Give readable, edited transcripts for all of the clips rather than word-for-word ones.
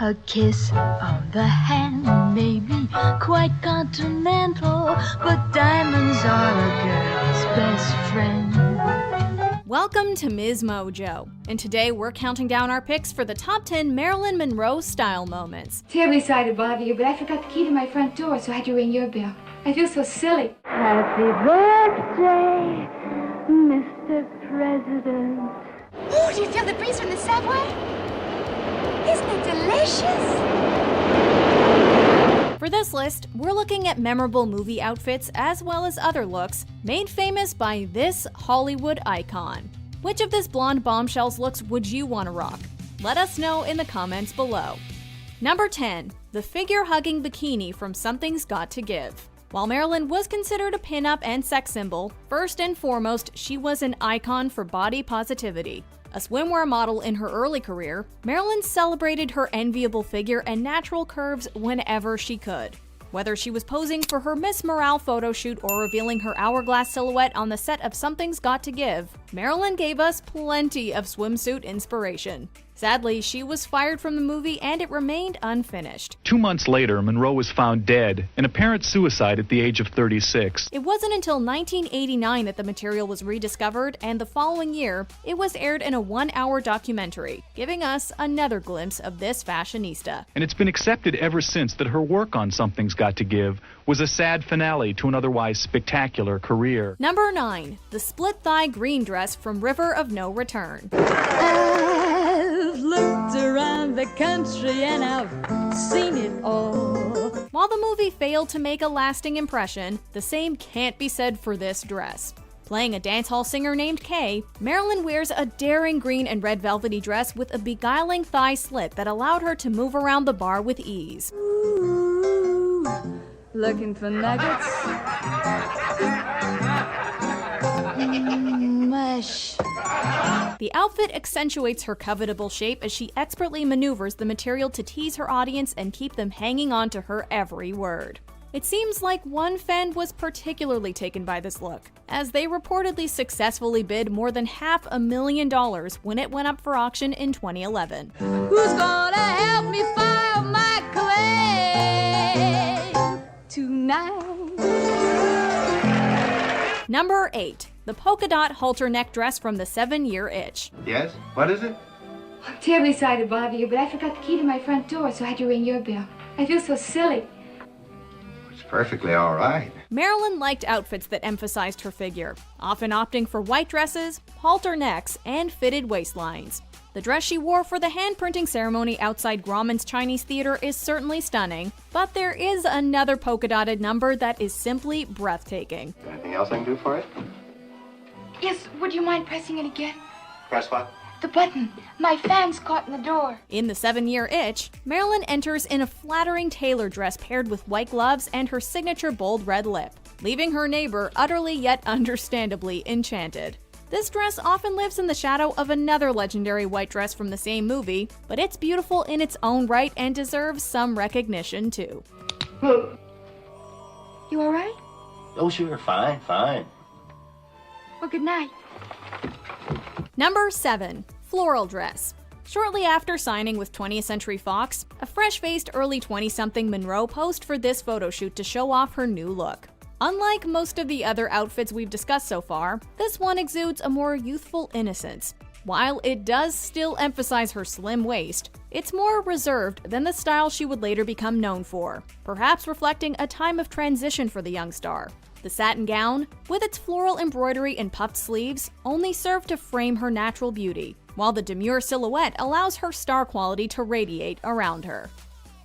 A kiss on the hand may be quite continental, but diamonds are a girl's best friend. Welcome to Ms. Mojo, and today we're counting down our picks for the top 10 Marilyn Monroe style moments. Terribly sorry to bother you, but I forgot the key to my front door, so I had to ring your bell. I feel so silly. Happy birthday, Mr. President. Oh, do you feel the breeze from the subway? Isn't it delicious? For this list, we're looking at memorable movie outfits as well as other looks made famous by this Hollywood icon. Which of this blonde bombshell's looks would you want to rock? Let us know in the comments below. Number 10. The figure-hugging bikini from Something's Got to Give. While Marilyn was considered a pin-up and sex symbol, first and foremost, she was an icon for body positivity. A swimwear model in her early career, Marilyn celebrated her enviable figure and natural curves whenever she could. Whether she was posing for her Miss Morale photo shoot or revealing her hourglass silhouette on the set of Something's Got to Give, Marilyn gave us plenty of swimsuit inspiration. Sadly, she was fired from the movie and it remained unfinished. 2 months later, Monroe was found dead, an apparent suicide at the age of 36. It wasn't until 1989 that the material was rediscovered, and the following year, it was aired in a 1-hour documentary, giving us another glimpse of this fashionista. And it's been accepted ever since that her work on Something's Got to Give was a sad finale to an otherwise spectacular career. Number 9. The split-thigh green dress from River of No Return. I've looked around the country and I've seen it all. While the movie failed to make a lasting impression, the same can't be said for this dress. Playing a dancehall singer named Kay, Marilyn wears a daring green and red velvety dress with a beguiling thigh slit that allowed her to move around the bar with ease. Ooh, looking for nuggets? Mush. The outfit accentuates her covetable shape as she expertly maneuvers the material to tease her audience and keep them hanging on to her every word. It seems like one fan was particularly taken by this look, as they reportedly successfully bid more than $500,000 when it went up for auction in 2011. Who's gonna help me find my claim tonight? Number 8. The polka dot halter neck dress from the 7-Year Itch. Yes? What is it? I'm terribly sorry to bother you, but I forgot the key to my front door, so I had to ring your bell. I feel so silly. It's perfectly all right. Marilyn liked outfits that emphasized her figure, often opting for white dresses, halter necks, and fitted waistlines. The dress she wore for the hand-printing ceremony outside Grauman's Chinese Theater is certainly stunning, but there is another polka-dotted number that is simply breathtaking. Anything else I can do for it? Yes, would you mind pressing it again? Press what? The button. My fan's caught in the door. In the 7-Year Itch, Marilyn enters in a flattering tailor dress paired with white gloves and her signature bold red lip, leaving her neighbor utterly yet understandably enchanted. This dress often lives in the shadow of another legendary white dress from the same movie, but it's beautiful in its own right and deserves some recognition too. You all right? Oh, sure, fine. Well, good night. Number 7. Floral dress. Shortly after signing with 20th Century Fox, a fresh-faced early 20-something Monroe posed for this photo shoot to show off her new look. Unlike most of the other outfits we've discussed so far, this one exudes a more youthful innocence. While it does still emphasize her slim waist, it's more reserved than the style she would later become known for, perhaps reflecting a time of transition for the young star. The satin gown, with its floral embroidery and puffed sleeves, only served to frame her natural beauty, while the demure silhouette allows her star quality to radiate around her.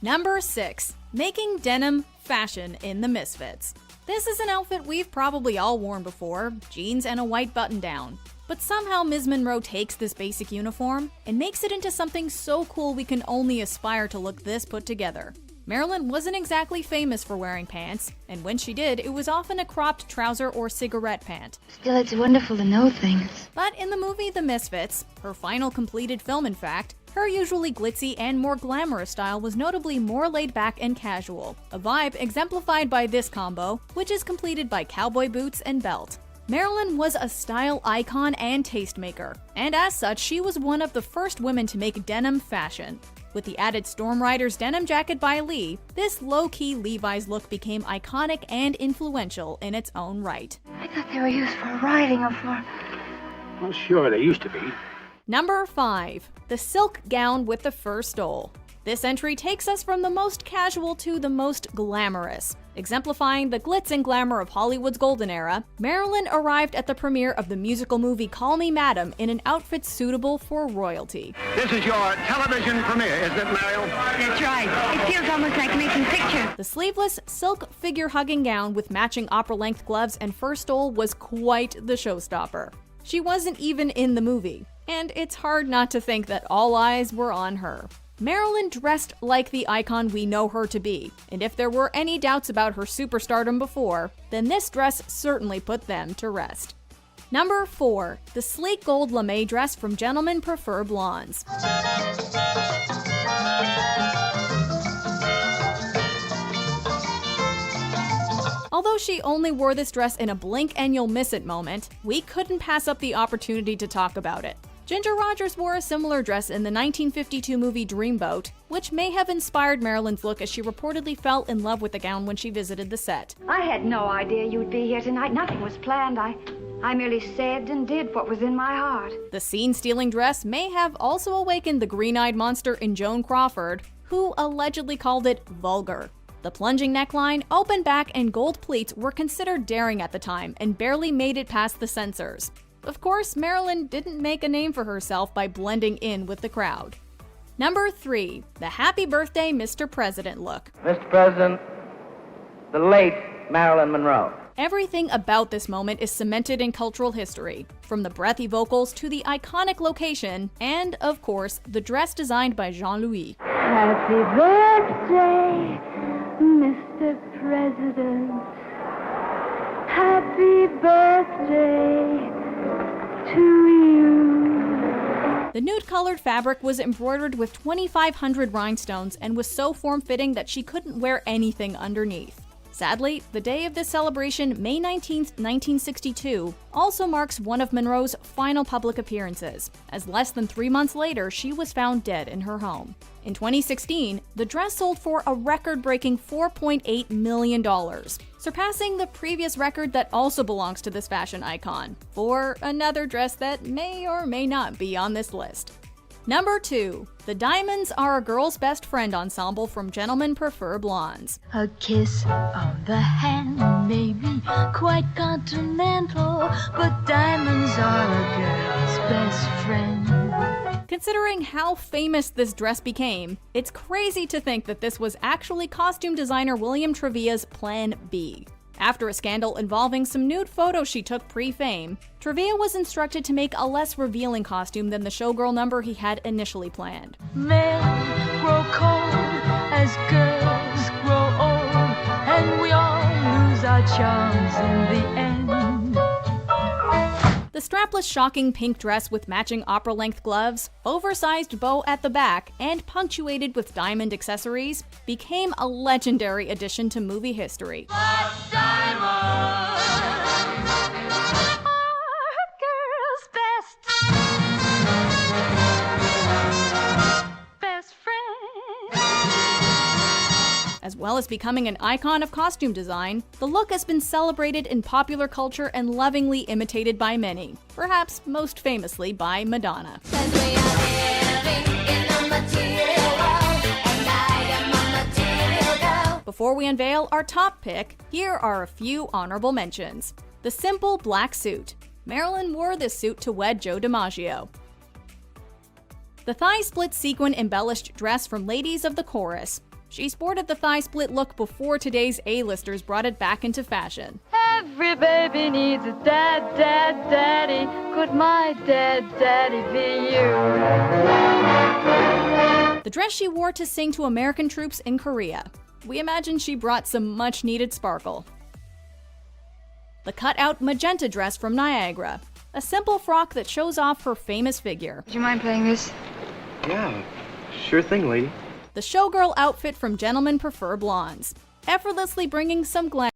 Number 6. Making denim fashion in the Misfits. This is an outfit we've probably all worn before, jeans and a white button-down. But somehow Ms. Monroe takes this basic uniform and makes it into something so cool we can only aspire to look this put together. Marilyn wasn't exactly famous for wearing pants, and when she did, it was often a cropped trouser or cigarette pant. Still, it's wonderful to know things. But in the movie The Misfits, her final completed film in fact, her usually glitzy and more glamorous style was notably more laid back and casual, a vibe exemplified by this combo, which is completed by cowboy boots and belt. Marilyn was a style icon and tastemaker, and as such, she was one of the first women to make denim fashion. With the added Storm Rider's denim jacket by Lee, this low-key Levi's look became iconic and influential in its own right. I thought they were used for riding or for... Well, sure, they used to be. Number 5. The silk gown with the fur stole. This entry takes us from the most casual to the most glamorous. Exemplifying the glitz and glamour of Hollywood's golden era, Marilyn arrived at the premiere of the musical movie Call Me Madam in an outfit suitable for royalty. This is your television premiere, isn't it, Mariel? That's right. It feels almost like making pictures. The sleeveless, silk figure-hugging gown with matching opera-length gloves and fur stole was quite the showstopper. She wasn't even in the movie, and it's hard not to think that all eyes were on her. Marilyn dressed like the icon we know her to be, and if there were any doubts about her superstardom before, then this dress certainly put them to rest. Number 4. The sleek gold lame dress from Gentlemen Prefer Blondes. Although she only wore this dress in a blink and you'll miss it moment, we couldn't pass up the opportunity to talk about it. Ginger Rogers wore a similar dress in the 1952 movie Dreamboat, which may have inspired Marilyn's look as she reportedly fell in love with the gown when she visited the set. I had no idea you'd be here tonight. Nothing was planned. I merely said and did what was in my heart. The scene-stealing dress may have also awakened the green-eyed monster in Joan Crawford, who allegedly called it vulgar. The plunging neckline, open back, and gold pleats were considered daring at the time and barely made it past the censors. Of course, Marilyn didn't make a name for herself by blending in with the crowd. Number 3. The Happy Birthday Mr. President look. Mr. President, the late Marilyn Monroe. Everything about this moment is cemented in cultural history, from the breathy vocals to the iconic location, and, of course, the dress designed by Jean-Louis. Happy birthday, Mr. President. Happy birthday to you. The nude-colored fabric was embroidered with 2,500 rhinestones and was so form-fitting that she couldn't wear anything underneath. Sadly, the day of this celebration, May 19, 1962, also marks one of Monroe's final public appearances, as less than 3 months later, she was found dead in her home. In 2016, the dress sold for a record-breaking $4.8 million, surpassing the previous record that also belongs to this fashion icon, for another dress that may or may not be on this list. Number 2. The Diamonds Are a Girl's Best Friend ensemble from Gentlemen Prefer Blondes. A kiss on the hand may be quite continental, but diamonds are a girl's best friend. Considering how famous this dress became, it's crazy to think that this was actually costume designer William Trevilla's Plan B. After a scandal involving some nude photos she took pre-fame, Trevilla was instructed to make a less revealing costume than the showgirl number he had initially planned. Men grow cold as girls grow old, and we all lose our charms in the end. The strapless, shocking pink dress with matching opera-length gloves, oversized bow at the back, and punctuated with diamond accessories, became a legendary addition to movie history. As well as becoming an icon of costume design, the look has been celebrated in popular culture and lovingly imitated by many, perhaps most famously by Madonna. Before we unveil our top pick, here are a few honorable mentions. The simple black suit. Marilyn wore this suit to wed Joe DiMaggio. The thigh-split sequin embellished dress from Ladies of the Chorus. She sported the thigh-split look before today's A-listers brought it back into fashion. Every baby needs a daddy. Could my daddy be you? The dress she wore to sing to American troops in Korea. We imagine she brought some much-needed sparkle. The cut-out magenta dress from Niagara. A simple frock that shows off her famous figure. Would you mind playing this? Yeah, sure thing, lady. The showgirl outfit from Gentlemen Prefer Blondes, effortlessly bringing some glamour